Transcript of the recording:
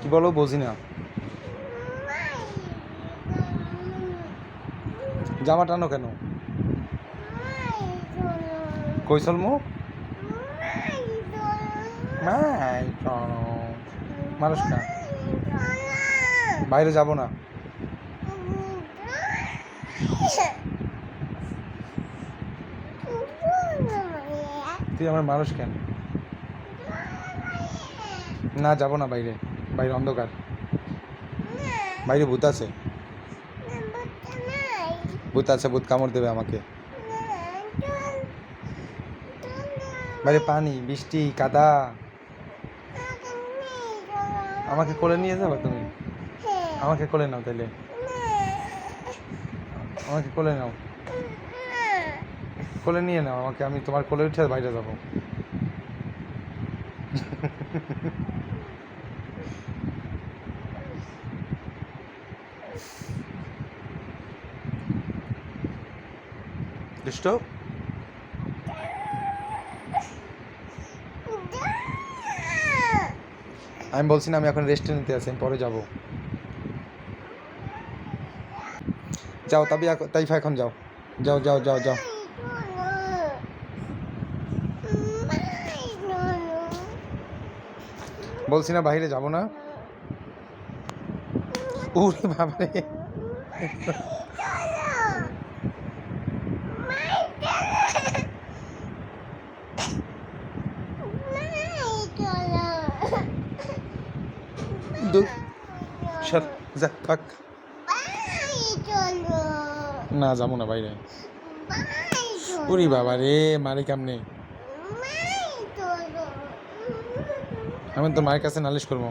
কি বলো বুঝি না। জামা টানো কেন? কই চলমু? মাই টানো মানুষ না, বাইরে যাব না। তুই আমার মানুষ কেন? না যাব না বাইরে, বাইরে অন্ধকার, বাইরে ভূত আছে। ভূত আছে, ভূত কামড় দেবে আমাকে। বাইরে পানি, বৃষ্টি, কাদা। আমাকে কোলে নিয়ে যাবে তুমি? আমাকে কোলে নাও তাইলে, আমাকে কোলে নাও, কোলে নিয়ে নাও আমাকে, আমি তোমার কোলে উঠে বাইরে যাবো। দুষ্ট। আমি বলছি না আমি এখন রেস্টে নিতে আছি, আমি পরে যাবো। যাও তাইফা এখন যাও, যাও যাও যাও যাও। বলছি না বাইরে যাবো না। ওরে বাবারে, সর যা থাক। না যাবো না বাইরে। ওরে বাবা রে, মারি কেমনে? আমি তোর মায়ের কাছে নালিশ করবো।